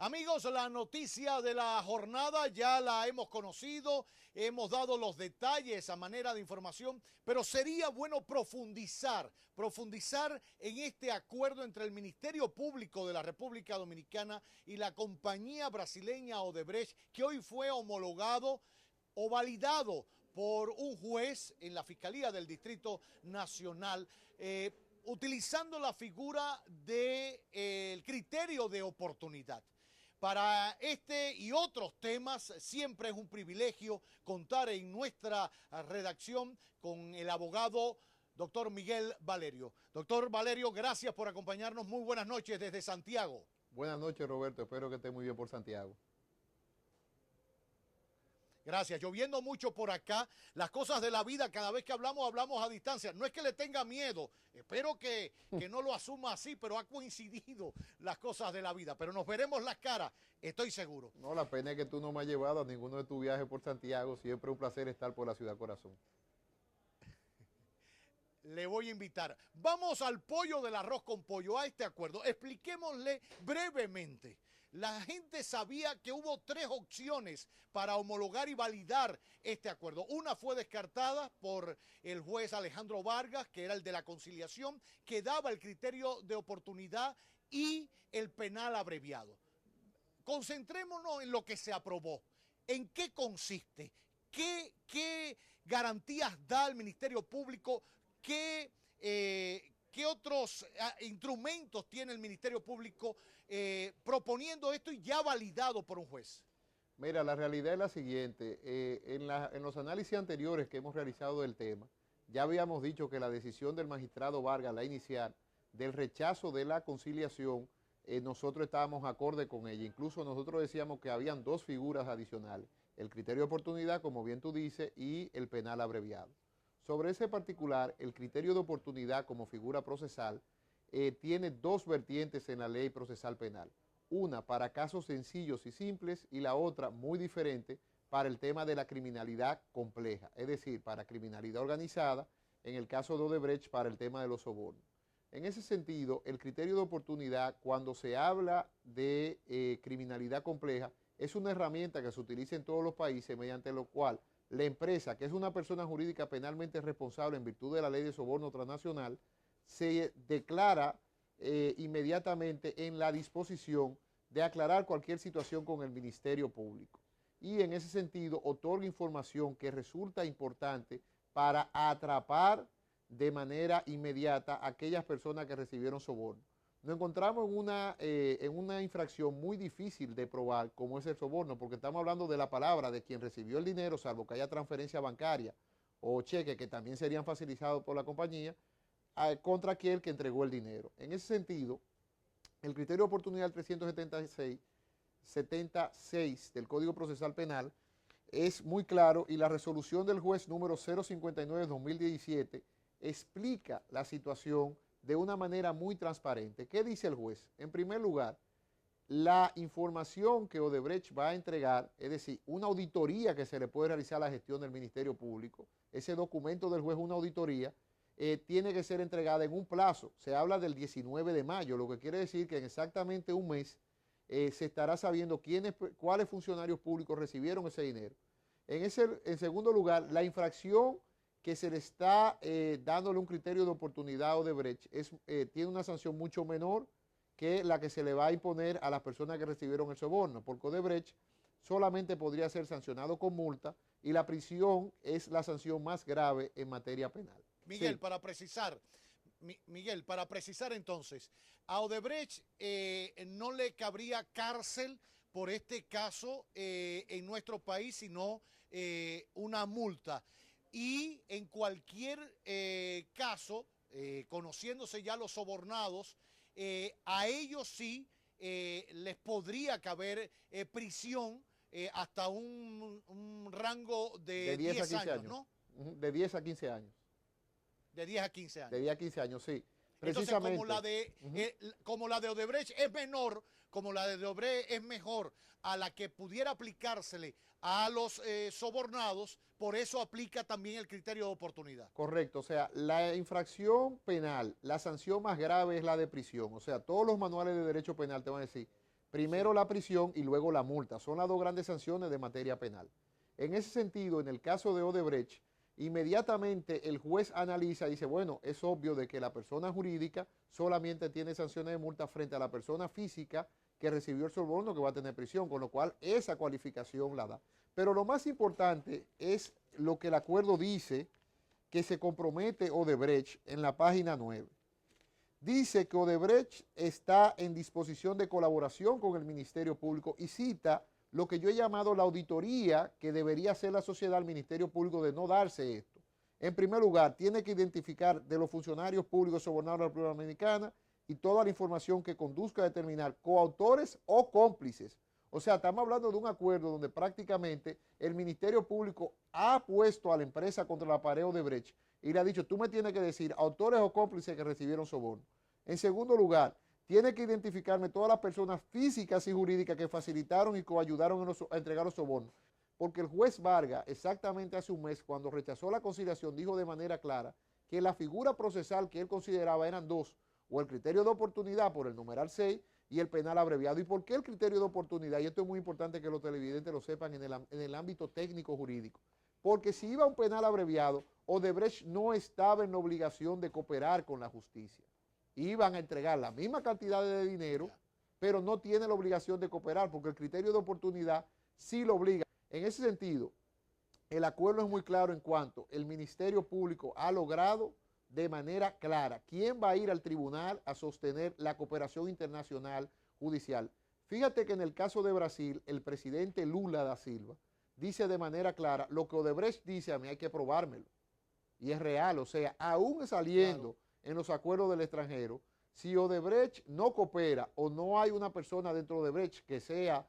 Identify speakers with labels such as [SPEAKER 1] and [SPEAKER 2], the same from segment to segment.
[SPEAKER 1] Amigos, la noticia de la jornada ya la hemos conocido, hemos dado los detalles a manera de información, pero sería bueno profundizar en este acuerdo entre el Ministerio Público de la República Dominicana y la compañía brasileña Odebrecht, que hoy fue homologado o validado por un juez en la Fiscalía del Distrito Nacional, utilizando la figura del criterio de oportunidad. Para este y otros temas siempre es un privilegio contar en nuestra redacción con el abogado doctor Miguel Valerio. Doctor Valerio, gracias por acompañarnos. Muy buenas noches desde Santiago.
[SPEAKER 2] Buenas noches, Roberto. Espero que esté muy bien por Santiago.
[SPEAKER 1] Gracias. Lloviendo mucho por acá. Las cosas de la vida, cada vez que hablamos a distancia. No es que le tenga miedo. Espero que no lo asuma así, pero ha coincidido las cosas de la vida. Pero nos veremos las caras, estoy seguro.
[SPEAKER 2] No, la pena es que tú no me has llevado a ninguno de tus viajes por Santiago. Siempre un placer estar por la ciudad corazón.
[SPEAKER 1] Le voy a invitar. Vamos al pollo del arroz con pollo, a este acuerdo. Expliquémosle brevemente. La gente sabía que hubo tres opciones para homologar y validar este acuerdo. Una fue descartada por el juez Alejandro Vargas, que era el de la conciliación, que daba el criterio de oportunidad y el penal abreviado. Concentrémonos en lo que se aprobó. ¿En qué consiste? ¿Qué garantías da el Ministerio Público? ¿Qué otros instrumentos tiene el Ministerio Público proponiendo esto y ya validado por un juez?
[SPEAKER 2] Mira, la realidad es la siguiente. En los análisis anteriores que hemos realizado del tema, ya habíamos dicho que la decisión del magistrado Vargas, la inicial, del rechazo de la conciliación, nosotros estábamos acorde con ella. Incluso nosotros decíamos que habían dos figuras adicionales, el criterio de oportunidad, como bien tú dices, y el penal abreviado. Sobre ese particular, el criterio de oportunidad como figura procesal tiene dos vertientes en la ley procesal penal. Una para casos sencillos y simples y la otra muy diferente para el tema de la criminalidad compleja, es decir, para criminalidad organizada, en el caso de Odebrecht para el tema de los sobornos. En ese sentido, el criterio de oportunidad, cuando se habla de criminalidad compleja, es una herramienta que se utiliza en todos los países mediante lo cual la empresa, que es una persona jurídica penalmente responsable en virtud de la ley de soborno transnacional, se declara inmediatamente en la disposición de aclarar cualquier situación con el Ministerio Público. Y en ese sentido otorga información que resulta importante para atrapar de manera inmediata a aquellas personas que recibieron soborno. Nos encontramos en una infracción muy difícil de probar, como es el soborno, porque estamos hablando de la palabra de quien recibió el dinero, salvo que haya transferencia bancaria o cheque, que también serían facilitados por la compañía, contra aquel que entregó el dinero. En ese sentido, el criterio de oportunidad 376 del Código Procesal Penal es muy claro y la resolución del juez número 059-2017 explica la situación de una manera muy transparente. ¿Qué dice el juez? En primer lugar, la información que Odebrecht va a entregar, es decir, una auditoría que se le puede realizar a la gestión del Ministerio Público, ese documento del juez, una auditoría, tiene que ser entregada en un plazo. Se habla del 19 de mayo, lo que quiere decir que en exactamente un mes se estará sabiendo cuáles funcionarios públicos recibieron ese dinero. En segundo lugar, la infracción que se le está dándole un criterio de oportunidad a Odebrecht tiene una sanción mucho menor que la que se le va a imponer a las personas que recibieron el soborno, porque Odebrecht solamente podría ser sancionado con multa y la prisión es la sanción más grave en materia penal.
[SPEAKER 1] Miguel,
[SPEAKER 2] Sí.
[SPEAKER 1] para precisar entonces, a Odebrecht no le cabría cárcel por este caso en nuestro país, sino una multa. Y en cualquier caso, conociéndose ya los sobornados, a ellos sí les podría caber prisión hasta un rango de 10 años, ¿no?
[SPEAKER 2] De 10 a 15 años.
[SPEAKER 1] De 10 a 15 años.
[SPEAKER 2] De 10 a 15 años, sí.
[SPEAKER 1] Entonces,
[SPEAKER 2] Precisamente.
[SPEAKER 1] como la de Odebrecht es menor, como la de Odebrecht es mejor a la que pudiera aplicársele a los sobornados, por eso aplica también el criterio de oportunidad.
[SPEAKER 2] Correcto, o sea, la infracción penal, la sanción más grave es la de prisión. O sea, todos los manuales de derecho penal te van a decir, Primero la prisión y luego la multa. Son las dos grandes sanciones de materia penal. En ese sentido, en el caso de Odebrecht, inmediatamente el juez analiza y dice, bueno, es obvio de que la persona jurídica solamente tiene sanciones de multa frente a la persona física que recibió el soborno, que va a tener prisión, con lo cual esa cualificación la da. Pero lo más importante es lo que el acuerdo dice, que se compromete Odebrecht en la página 9. Dice que Odebrecht está en disposición de colaboración con el Ministerio Público y cita lo que yo he llamado la auditoría que debería hacer la sociedad al Ministerio Público de no darse esto. En primer lugar, tiene que identificar de los funcionarios públicos sobornados a la República Dominicana y toda la información que conduzca a determinar coautores o cómplices. O sea, estamos hablando de un acuerdo donde prácticamente el Ministerio Público ha puesto a la empresa contra la pared Odebrecht y le ha dicho, tú me tienes que decir autores o cómplices que recibieron soborno. En segundo lugar, tiene que identificarme todas las personas físicas y jurídicas que facilitaron y coayudaron a entregar los sobornos. Porque el juez Vargas, exactamente hace un mes, cuando rechazó la conciliación, dijo de manera clara que la figura procesal que él consideraba eran dos, o el criterio de oportunidad por el numeral 6 y el penal abreviado. ¿Y por qué el criterio de oportunidad? Y esto es muy importante que los televidentes lo sepan en el ámbito técnico jurídico. Porque si iba a un penal abreviado, Odebrecht no estaba en la obligación de cooperar con la justicia. Iban a entregar la misma cantidad de dinero, pero no tiene la obligación de cooperar, porque el criterio de oportunidad sí lo obliga. En ese sentido, el acuerdo es muy claro en cuanto el Ministerio Público ha logrado de manera clara quién va a ir al tribunal a sostener la cooperación internacional judicial. Fíjate que en el caso de Brasil, el presidente Lula da Silva dice de manera clara, lo que Odebrecht dice a mí hay que probármelo. Y es real, o sea, aún saliendo en los acuerdos del extranjero, si Odebrecht no coopera o no hay una persona dentro de Odebrecht que sea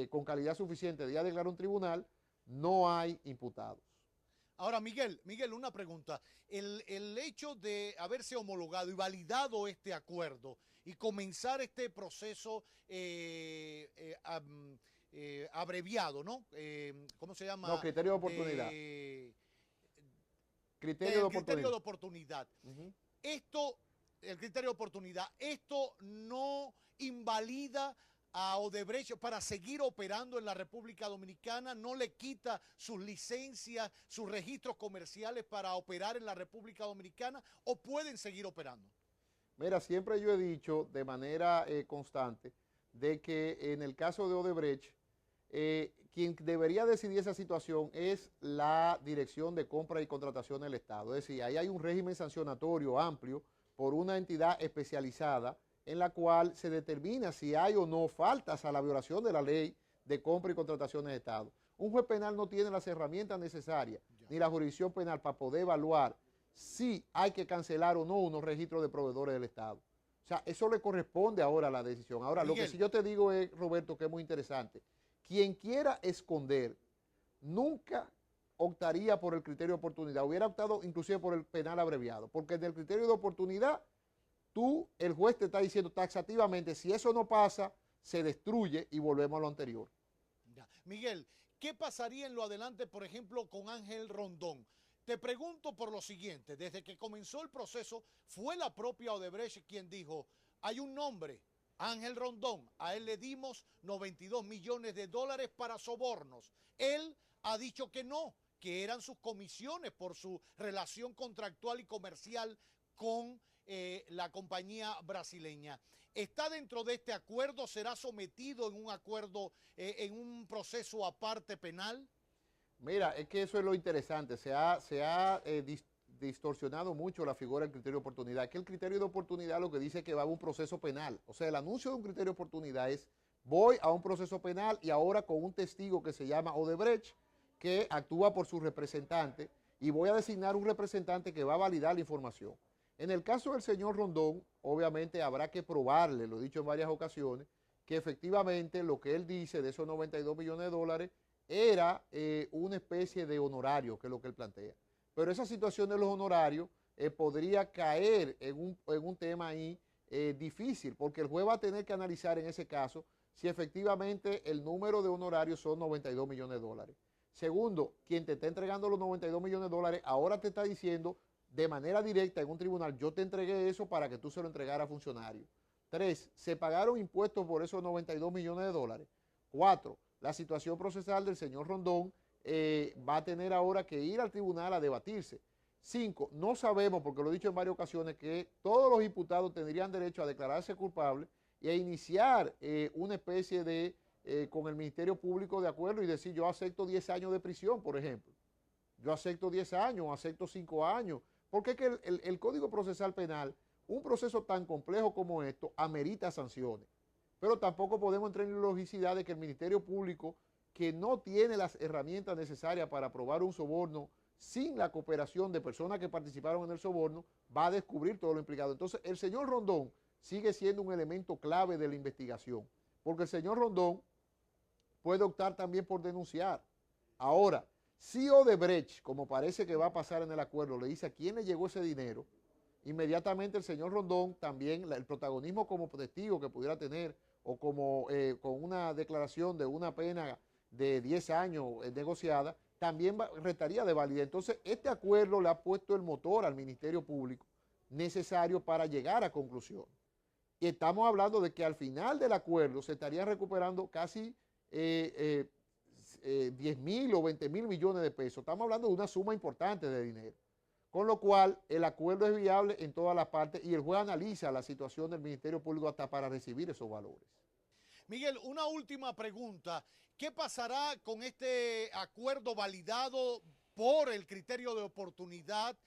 [SPEAKER 2] con calidad suficiente de declarar un tribunal, no hay imputados.
[SPEAKER 1] Ahora, Miguel, una pregunta. El hecho de haberse homologado y validado este acuerdo y comenzar este proceso abreviado, ¿no? ¿Cómo se llama?
[SPEAKER 2] No, criterio de oportunidad.
[SPEAKER 1] Criterio de oportunidad. El criterio de oportunidad, esto no invalida a Odebrecht para seguir operando en la República Dominicana, no le quita sus licencias, sus registros comerciales para operar en la República Dominicana, o pueden seguir operando.
[SPEAKER 2] Mira, siempre yo he dicho de manera constante de que en el caso de Odebrecht, quien debería decidir esa situación es la Dirección de Compra y Contratación del Estado. Es decir, ahí hay un régimen sancionatorio amplio por una entidad especializada en la cual se determina si hay o no faltas a la violación de la ley de compra y contratación del Estado. Un juez penal no tiene las herramientas necesarias ni la jurisdicción penal para poder evaluar si hay que cancelar o no unos registros de proveedores del Estado. O sea, eso le corresponde ahora a la decisión. Ahora, Miguel, lo que sí yo te digo es, Roberto, que es muy interesante. Quien quiera esconder nunca optaría por el criterio de oportunidad, hubiera optado inclusive por el penal abreviado, porque en el criterio de oportunidad el juez te está diciendo taxativamente, si eso no pasa, se destruye y volvemos a lo anterior.
[SPEAKER 1] Ya. Miguel, ¿qué pasaría en lo adelante, por ejemplo, con Ángel Rondón? Te pregunto por lo siguiente, desde que comenzó el proceso, fue la propia Odebrecht quien dijo, hay un nombre, Ángel Rondón, a él le dimos 92 millones de dólares para sobornos. Él ha dicho que no, que eran sus comisiones por su relación contractual y comercial con la compañía brasileña. ¿Está dentro de este acuerdo? ¿Será sometido en un acuerdo, en un proceso aparte penal?
[SPEAKER 2] Mira, es que eso es lo interesante. Se ha distorsionado mucho la figura del criterio de oportunidad. Que el criterio de oportunidad lo que dice es que va a un proceso penal. O sea, el anuncio de un criterio de oportunidad es voy a un proceso penal y ahora con un testigo que se llama Odebrecht, que actúa por su representante, y voy a designar un representante que va a validar la información. En el caso del señor Rondón, obviamente habrá que probarle, lo he dicho en varias ocasiones, que efectivamente lo que él dice de esos 92 millones de dólares era una especie de honorario, que es lo que él plantea. Pero esa situación de los honorarios podría caer en un tema ahí difícil, porque el juez va a tener que analizar en ese caso si efectivamente el número de honorarios son 92 millones de dólares. Segundo, quien te está entregando los 92 millones de dólares ahora te está diciendo de manera directa en un tribunal, yo te entregué eso para que tú se lo entregaras a funcionarios. 3, se pagaron impuestos por esos 92 millones de dólares. 4, la situación procesal del señor Rondón va a tener ahora que ir al tribunal a debatirse. 5, no sabemos, porque lo he dicho en varias ocasiones, que todos los imputados tendrían derecho a declararse culpables y a iniciar una especie de, con el Ministerio Público de acuerdo y decir yo acepto 10 años de prisión, por ejemplo. Yo acepto 10 años, acepto 5 años, porque es que el Código Procesal Penal, un proceso tan complejo como esto, amerita sanciones. Pero tampoco podemos entrar en la logicidad de que el Ministerio Público, que no tiene las herramientas necesarias para aprobar un soborno sin la cooperación de personas que participaron en el soborno, va a descubrir todo lo implicado. Entonces, el señor Rondón sigue siendo un elemento clave de la investigación, porque el señor Rondón puede optar también por denunciar. Ahora, si Odebrecht, como parece que va a pasar en el acuerdo, le dice a quién le llegó ese dinero, inmediatamente el señor Rondón también, el protagonismo como testigo que pudiera tener, o como con una declaración de una pena de 10 años negociada, también restaría de validez. Entonces, este acuerdo le ha puesto el motor al Ministerio Público necesario para llegar a conclusión. Y estamos hablando de que al final del acuerdo se estarían recuperando casi 10.000 o 20.000 millones de pesos. Estamos hablando de una suma importante de dinero. Con lo cual, el acuerdo es viable en todas las partes y el juez analiza la situación del Ministerio Público hasta para recibir esos valores.
[SPEAKER 1] Miguel, una última pregunta. ¿Qué pasará con este acuerdo validado por el criterio de oportunidad?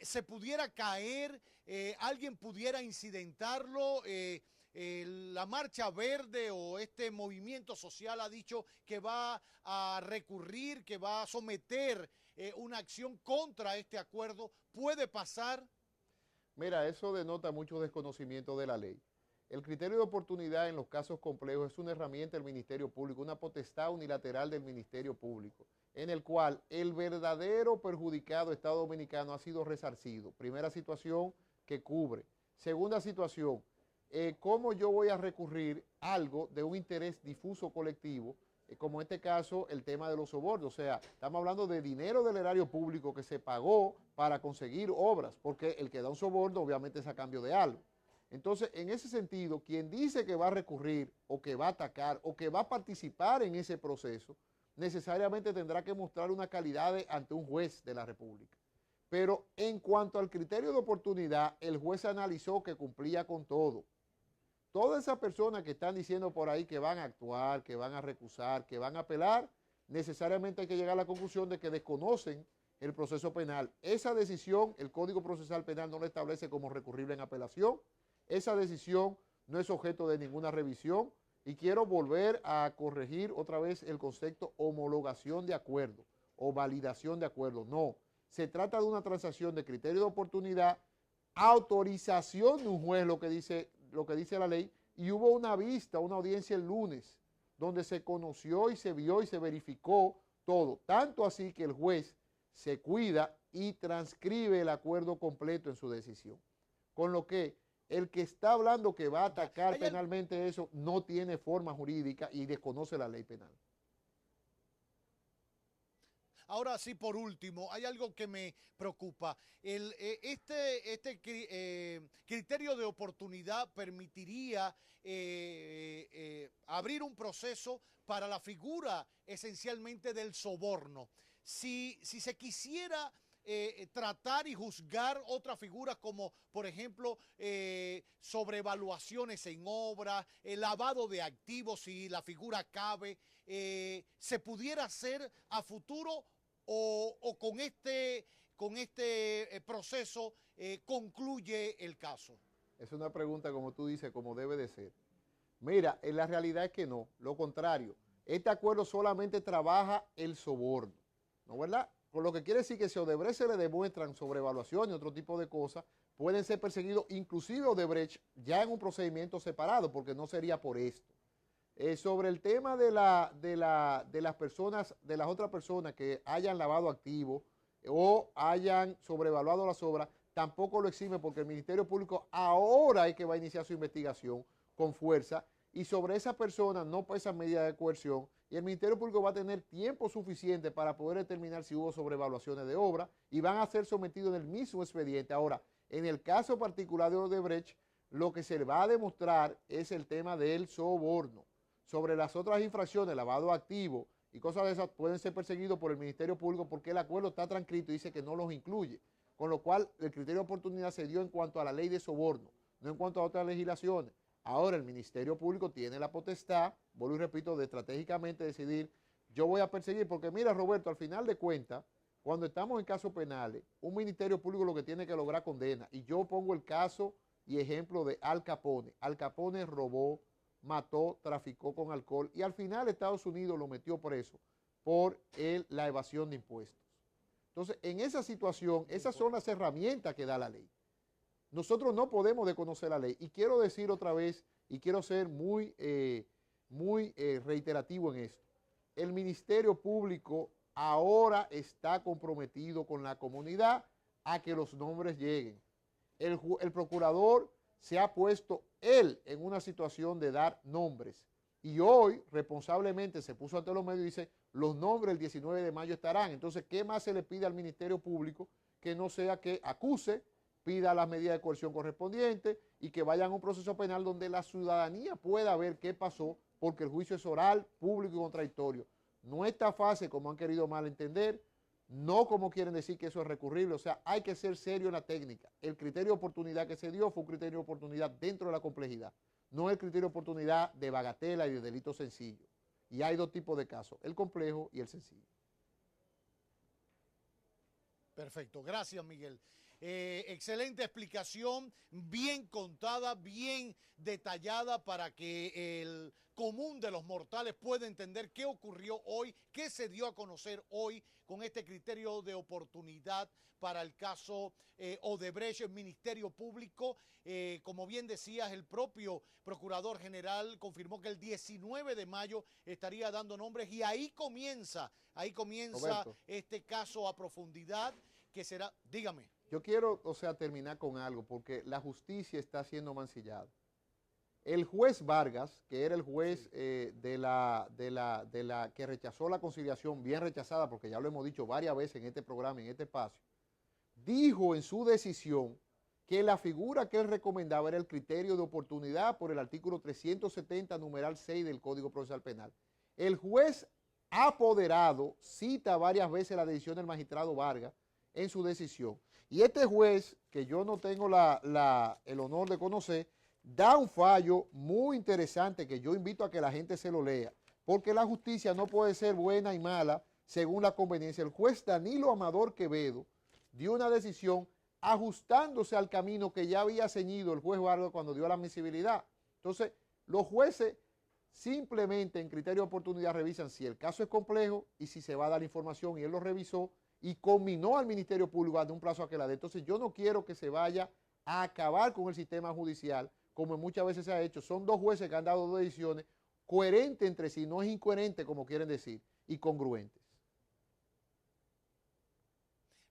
[SPEAKER 1] ¿Se pudiera caer? ¿Alguien pudiera incidentarlo? La Marcha Verde o este movimiento social ha dicho que va a recurrir, que va a someter una acción contra este acuerdo. ¿Puede pasar?
[SPEAKER 2] Mira, eso denota mucho desconocimiento de la ley. El criterio de oportunidad en los casos complejos es una herramienta del Ministerio Público, una potestad unilateral del Ministerio Público, en el cual el verdadero perjudicado Estado Dominicano ha sido resarcido. Primera situación que cubre. Segunda situación, ¿cómo yo voy a recurrir algo de un interés difuso colectivo? Como en este caso el tema de los sobornos, o sea, estamos hablando de dinero del erario público que se pagó para conseguir obras, porque el que da un soborno obviamente es a cambio de algo. Entonces, en ese sentido, quien dice que va a recurrir o que va a atacar o que va a participar en ese proceso, necesariamente tendrá que mostrar una calidad ante un juez de la República. Pero en cuanto al criterio de oportunidad, el juez analizó que cumplía con todo. Todas esas personas que están diciendo por ahí que van a actuar, que van a recusar, que van a apelar, necesariamente hay que llegar a la conclusión de que desconocen el proceso penal. Esa decisión, el Código Procesal Penal no la establece como recurrible en apelación. Esa decisión no es objeto de ninguna revisión y quiero volver a corregir otra vez el concepto homologación de acuerdo o validación de acuerdo. No, se trata de una transacción de criterio de oportunidad, autorización de un juez, lo que dice la ley, y hubo una vista, una audiencia el lunes, donde se conoció y se vio y se verificó todo, tanto así que el juez se cuida y transcribe el acuerdo completo en su decisión. Con lo que el que está hablando que va a atacar penalmente eso no tiene forma jurídica y desconoce la ley penal.
[SPEAKER 1] Ahora sí, por último, hay algo que me preocupa. Este criterio de oportunidad permitiría abrir un proceso para la figura esencialmente del soborno. Si se quisiera tratar y juzgar otras figuras como, por ejemplo, sobrevaluaciones en obras, el lavado de activos, si la figura cabe, ¿se pudiera hacer a futuro o con este proceso concluye el caso?
[SPEAKER 2] Es una pregunta, como tú dices, como debe de ser. Mira, la realidad es que no, lo contrario. Este acuerdo solamente trabaja el soborno, ¿no verdad? Con lo que quiere decir que si a Odebrecht se le demuestran sobrevaluación y otro tipo de cosas, pueden ser perseguidos, inclusive Odebrecht, ya en un procedimiento separado, porque no sería por esto. Sobre el tema de las personas, de las otras personas que hayan lavado activos o hayan sobrevaluado las obras, tampoco lo exime porque el Ministerio Público ahora es que va a iniciar su investigación con fuerza y sobre esa persona no pesan medidas de coerción y el Ministerio Público va a tener tiempo suficiente para poder determinar si hubo sobrevaluaciones de obra y van a ser sometidos en el mismo expediente. Ahora, en el caso particular de Odebrecht, lo que se va a demostrar es el tema del soborno. Sobre las otras infracciones, lavado activo y cosas de esas, pueden ser perseguidos por el Ministerio Público porque el acuerdo está transcrito y dice que no los incluye. Con lo cual, el criterio de oportunidad se dio en cuanto a la ley de soborno, no en cuanto a otras legislaciones. Ahora el Ministerio Público tiene la potestad, vuelvo y repito, de estratégicamente decidir, yo voy a perseguir, porque mira, Roberto, al final de cuentas, cuando estamos en casos penales, un Ministerio Público lo que tiene que lograr condena. Y yo pongo el caso y ejemplo de Al Capone. Al Capone robó, mató, traficó con alcohol y al final Estados Unidos lo metió preso por la evasión de impuestos. Entonces, en esa situación, esas son las herramientas que da la ley. Nosotros no podemos desconocer la ley. Y quiero decir otra vez, y quiero ser muy reiterativo en esto. El Ministerio Público ahora está comprometido con la comunidad a que los nombres lleguen. El procurador se ha puesto él en una situación de dar nombres. Y hoy, responsablemente, se puso ante los medios y dice, los nombres el 19 de mayo estarán. Entonces, ¿qué más se le pide al Ministerio Público que no sea que acuse, pida las medidas de coerción correspondientes y que vayan a un proceso penal donde la ciudadanía pueda ver qué pasó, porque el juicio es oral, público y contradictorio? No está fácil como han querido malentender, no como quieren decir que eso es recurrible, o sea, hay que ser serio en la técnica. El criterio de oportunidad que se dio fue un criterio de oportunidad dentro de la complejidad, no el criterio de oportunidad de bagatela y de delito sencillo. Y hay dos tipos de casos, el complejo y el sencillo.
[SPEAKER 1] Perfecto, gracias Miguel. Excelente explicación, bien contada, bien detallada para que el común de los mortales pueda entender qué ocurrió hoy, qué se dio a conocer hoy con este criterio de oportunidad para el caso Odebrecht, el Ministerio Público. Como bien decías, el propio Procurador General confirmó que el 19 de mayo estaría dando nombres y ahí comienza Roberto, este caso a profundidad que será, dígame.
[SPEAKER 2] Yo quiero, terminar con algo, porque la justicia está siendo mancillada. El juez Vargas, que era el juez de la que rechazó la conciliación, bien rechazada, porque ya lo hemos dicho varias veces en este programa, en este espacio, dijo en su decisión que la figura que él recomendaba era el criterio de oportunidad por el artículo 370, numeral 6 del Código Procesal Penal. El juez apoderado cita varias veces la decisión del magistrado Vargas en su decisión. Y este juez, que yo no tengo el honor de conocer, da un fallo muy interesante que yo invito a que la gente se lo lea, porque la justicia no puede ser buena y mala según la conveniencia. El juez Danilo Amador Quevedo dio una decisión ajustándose al camino que ya había ceñido el juez Vargas cuando dio la admisibilidad. Entonces, los jueces simplemente en criterio de oportunidad revisan si el caso es complejo y si se va a dar información, y él lo revisó y combinó al Ministerio Público de un plazo a que la dé. Entonces yo no quiero que se vaya a acabar con el sistema judicial, como muchas veces se ha hecho. Son dos jueces que han dado dos decisiones coherentes entre sí, no es incoherente como quieren decir, y congruentes.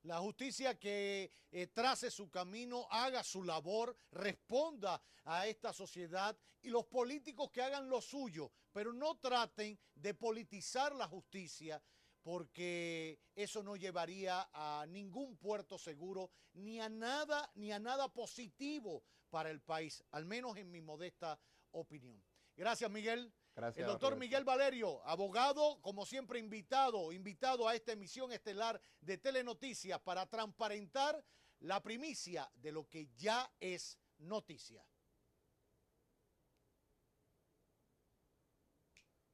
[SPEAKER 1] La justicia que trace su camino, haga su labor, responda a esta sociedad, y los políticos que hagan lo suyo, pero no traten de politizar la justicia, porque eso no llevaría a ningún puerto seguro, ni a nada positivo para el país, al menos en mi modesta opinión. Gracias, Miguel.
[SPEAKER 2] Gracias,
[SPEAKER 1] el doctor
[SPEAKER 2] Roberto.
[SPEAKER 1] Miguel Valerio, abogado, como siempre invitado a esta emisión estelar de Telenoticias para transparentar la primicia de lo que ya es noticia.